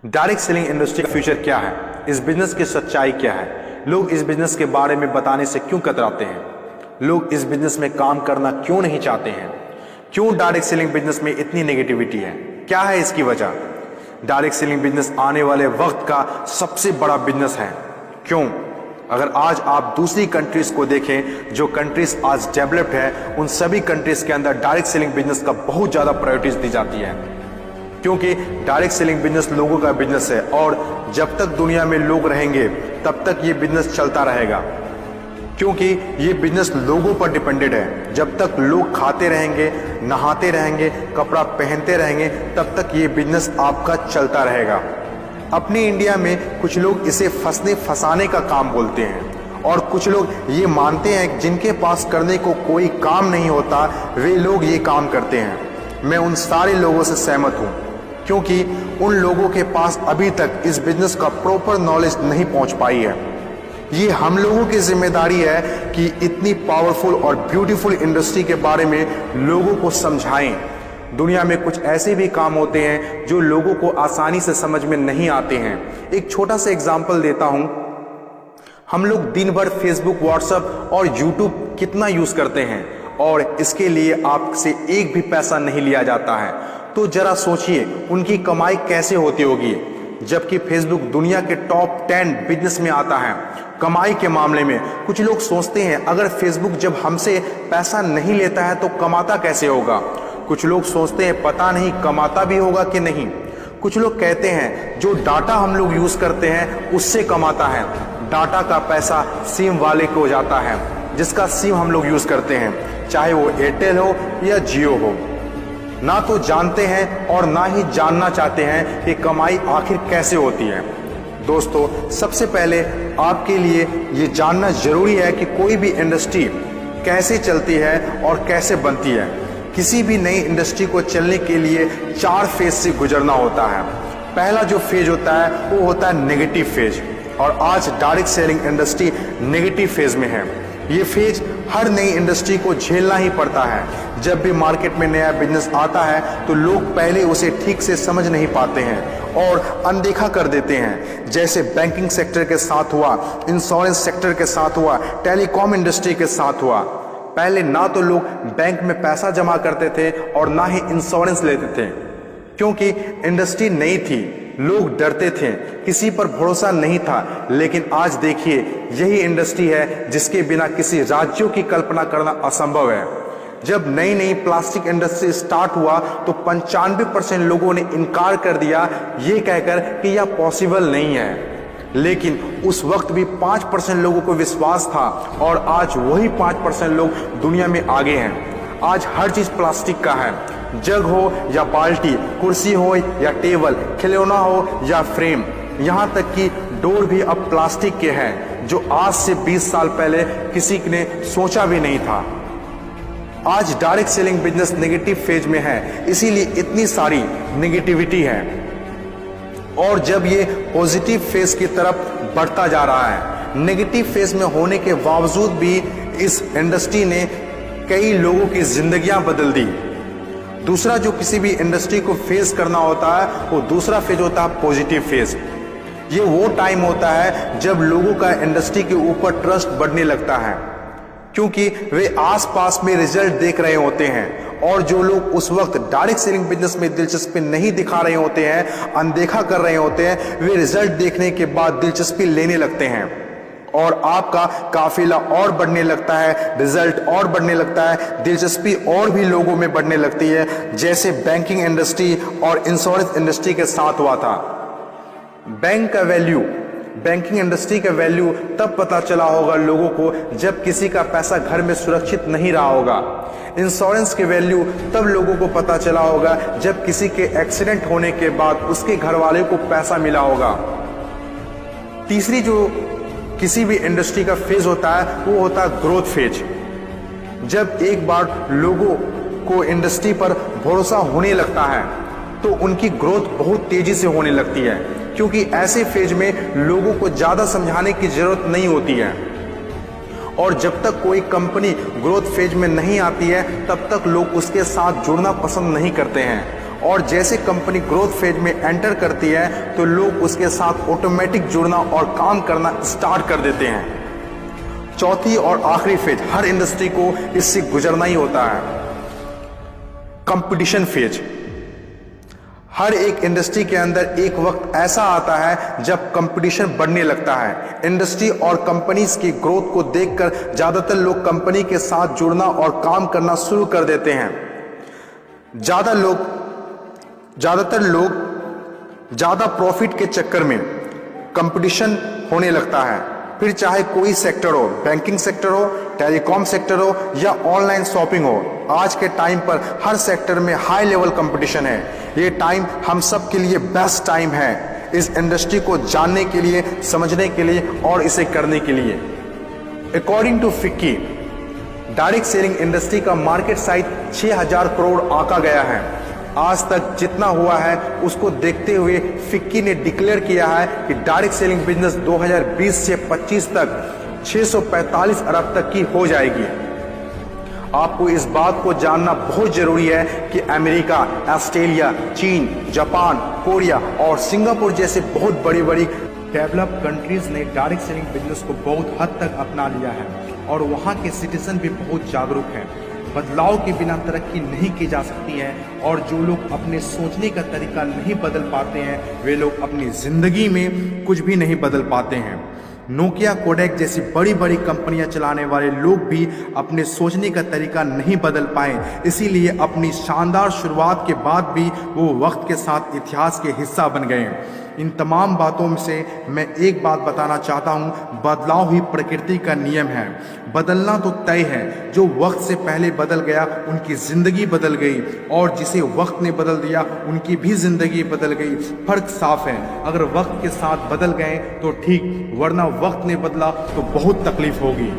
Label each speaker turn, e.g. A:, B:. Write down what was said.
A: Direct selling industry का future क्या है, इस बिजनेस की सच्चाई क्या है, लोग इस बिजनेस के बारे में बताने से क्यों कतराते हैं, लोग इस बिजनेस में काम करना क्यों नहीं चाहते हैं, क्यों डायरेक्ट सेलिंग बिजनेस में इतनी नेगेटिविटी है, क्या है इसकी वजह। डायरेक्ट सेलिंग बिजनेस आने वाले वक्त का सबसे बड़ा बिजनेस है। क्यों? अगर आज आप दूसरी कंट्रीज को देखें, जो कंट्रीज आज डेवलप्ड है, उन सभी कंट्रीज के अंदर डायरेक्ट सेलिंग बिजनेस का बहुत ज्यादा प्रायोरिटीज दी जाती है, क्योंकि डायरेक्ट सेलिंग बिजनेस लोगों का बिजनेस है और जब तक दुनिया में लोग रहेंगे तब तक ये बिजनेस चलता रहेगा, क्योंकि ये बिजनेस लोगों पर डिपेंडेड है। जब तक लोग खाते रहेंगे, नहाते रहेंगे, कपड़ा पहनते रहेंगे, तब तक ये बिजनेस आपका चलता रहेगा। अपने इंडिया में कुछ लोग इसे फंसने फंसाने का काम बोलते हैं और कुछ लोग ये मानते हैं जिनके पास करने को कोई काम नहीं होता वे लोग ये काम करते हैं। मैं उन सारे लोगों से सहमत हूँ, क्योंकि उन लोगों के पास अभी तक इस बिजनेस का प्रॉपर नॉलेज नहीं पहुंच पाई है। ये हम लोगों की जिम्मेदारी है कि इतनी पावरफुल और ब्यूटीफुल इंडस्ट्री के बारे में लोगों को समझाएं। दुनिया में कुछ ऐसे भी काम होते हैं जो लोगों को आसानी से समझ में नहीं आते हैं। एक छोटा सा एग्जांपल देता हूं। हम लोग दिन भर फेसबुक, व्हाट्सएप और यूट्यूब कितना यूज करते हैं और इसके लिए आपसे एक भी पैसा नहीं लिया जाता है। तो जरा सोचिए उनकी कमाई कैसे होती होगी, जबकि फेसबुक दुनिया के टॉप 10 बिजनेस में आता है कमाई के मामले में। कुछ लोग सोचते हैं अगर फेसबुक जब हमसे पैसा नहीं लेता है तो कमाता कैसे होगा। कुछ लोग सोचते हैं पता नहीं कमाता भी होगा कि नहीं। कुछ लोग कहते हैं जो डाटा हम लोग यूज करते हैं उससे कमाता है। डाटा का पैसा सिम वाले को जाता है, जिसका सिम हम लोग यूज करते हैं, चाहे वो एयरटेल हो या जियो हो। ना तो जानते हैं और ना ही जानना चाहते हैं कि कमाई आखिर कैसे होती है। दोस्तों, सबसे पहले आपके लिए ये जानना जरूरी है कि कोई भी इंडस्ट्री कैसे चलती है और कैसे बनती है। किसी भी नई इंडस्ट्री को चलने के लिए 4 फेज से गुजरना होता है। पहला जो फेज होता है वो होता है नेगेटिव फेज, और आज direct selling industry negative phase में है। ये फेज हर नई इंडस्ट्री को झेलना ही पड़ता है। जब भी मार्केट में नया बिजनेस आता है तो लोग पहले उसे ठीक से समझ नहीं पाते हैं और अनदेखा कर देते हैं। जैसे बैंकिंग सेक्टर के साथ हुआ, इंश्योरेंस सेक्टर के साथ हुआ, टेलीकॉम इंडस्ट्री के साथ हुआ। पहले ना तो लोग बैंक में पैसा जमा करते थे और ना ही इंश्योरेंस लेते थे, क्योंकि इंडस्ट्री नई थी, लोग डरते थे, किसी पर भरोसा नहीं था। लेकिन आज देखिए यही इंडस्ट्री है जिसके बिना किसी राज्यों की कल्पना करना असंभव है। जब नई नई प्लास्टिक इंडस्ट्री स्टार्ट हुआ तो 95% लोगों ने इनकार कर दिया ये कहकर कि यह पॉसिबल नहीं है। लेकिन उस वक्त भी 5% लोगों को विश्वास था और आज वही 5% लोग दुनिया में आगे हैं। आज हर चीज प्लास्टिक का है, जग हो या बाल्टी, कुर्सी हो या टेबल, खिलौना हो या फ्रेम, यहाँ तक कि डोर भी अब प्लास्टिक के हैं, जो आज से 20 साल पहले किसी ने सोचा भी नहीं था। आज direct selling business negative phase में है, इसीलिए इतनी सारी नेगेटिविटी है। और जब ये पॉजिटिव फेज की तरफ बढ़ता जा रहा है, नेगेटिव फेज में होने के बावजूद भी इस इंडस्ट्री ने कई लोगों की जिंदगियां बदल दी। दूसरा जो किसी भी इंडस्ट्री को फेस करना होता है वो दूसरा फेज होता है पॉजिटिव फेज। ये वो टाइम होता है जब लोगों का इंडस्ट्री के ऊपर ट्रस्ट बढ़ने लगता है, क्योंकि वे आसपास में रिजल्ट देख रहे होते हैं। और जो लोग उस वक्त डायरेक्ट सेलिंग बिजनेस में दिलचस्पी नहीं दिखा रहे होते हैं, अनदेखा कर रहे होते हैं, वे रिजल्ट देखने के बाद दिलचस्पी लेने लगते हैं और आपका काफिला और बढ़ने लगता है, रिजल्ट और बढ़ने लगता है, दिलचस्पी और भी लोगों में बढ़ने लगती है। जैसे बैंकिंग इंडस्ट्री और इंश्योरेंस इंडस्ट्री के साथ हुआ था। बैंकिंग इंडस्ट्री का वैल्यू तब पता चला होगा लोगों को जब किसी का पैसा घर में सुरक्षित नहीं रहा होगा। इंश्योरेंस के वैल्यू तब लोगों को पता चला होगा जब किसी के एक्सीडेंट होने के बाद उसके घर वाले को पैसा मिला होगा। तीसरी जो किसी भी इंडस्ट्री का फेज होता है वो होता है ग्रोथ फेज। जब एक बार लोगों को इंडस्ट्री पर भरोसा होने लगता है तो उनकी ग्रोथ बहुत तेजी से होने लगती है, क्योंकि ऐसे फेज में लोगों को ज्यादा समझाने की जरूरत नहीं होती है। और जब तक कोई कंपनी ग्रोथ फेज में नहीं आती है तब तक लोग उसके साथ जुड़ना पसंद नहीं करते हैं और जैसे कंपनी ग्रोथ फेज में एंटर करती है तो लोग उसके साथ ऑटोमेटिक जुड़ना और काम करना स्टार्ट कर देते हैं। चौथी और आखिरी फेज, हर इंडस्ट्री को इससे गुजरना ही होता है, कंपटीशन फेज। हर एक इंडस्ट्री के अंदर एक वक्त ऐसा आता है जब कंपटीशन बढ़ने लगता है। इंडस्ट्री और कंपनीज की ग्रोथ को देखकर ज्यादातर लोग कंपनी के साथ जुड़ना और काम करना शुरू कर देते हैं। ज्यादातर लोग ज्यादा प्रॉफिट के चक्कर में कंपटीशन होने लगता है, फिर चाहे कोई सेक्टर हो, बैंकिंग सेक्टर हो, टेलीकॉम सेक्टर हो या ऑनलाइन शॉपिंग हो। आज के टाइम पर हर सेक्टर में हाई लेवल कंपटीशन है। ये टाइम हम सब के लिए बेस्ट टाइम है इस इंडस्ट्री को जानने के लिए, समझने के लिए और इसे करने के लिए। According to FICCI, direct selling industry का मार्केट साइज 6000 करोड़ आंका गया है। आज तक जितना हुआ है उसको देखते हुए फिक्की ने डिक्लेयर किया है कि डायरेक्ट सेलिंग बिजनेस 2020 से 25 तक 645 अरब तक की हो जाएगी। आपको इस बात को जानना बहुत जरूरी है कि अमेरिका, ऑस्ट्रेलिया, चीन, जापान, कोरिया और सिंगापुर जैसे बहुत बड़ी बड़ी डेवलप कंट्रीज ने डायरेक्ट सेलिंग बिजनेस को बहुत हद तक अपना लिया है और वहां के सिटीजन भी बहुत जागरूक हैं। बदलाव के बिना तरक्की नहीं की जा सकती है और जो लोग अपने सोचने का तरीका नहीं बदल पाते हैं वे लोग अपनी जिंदगी में कुछ भी नहीं बदल पाते हैं। नोकिया, कोडेक जैसी बड़ी बड़ी कंपनियां चलाने वाले लोग भी अपने सोचने का तरीका नहीं बदल पाए, इसीलिए अपनी शानदार शुरुआत के बाद भी वो वक्त के साथ इतिहास के हिस्सा बन गए। इन तमाम बातों से मैं एक बात बताना चाहता हूँ, बदलाव ही प्रकृति का नियम है। बदलना तो तय है, जो वक्त से पहले बदल गया उनकी जिंदगी बदल गई और जिसे वक्त ने बदल दिया उनकी भी जिंदगी बदल गई। फर्क साफ है, अगर वक्त के साथ बदल गए तो ठीक, वरना वक्त ने बदला तो बहुत तकलीफ होगी।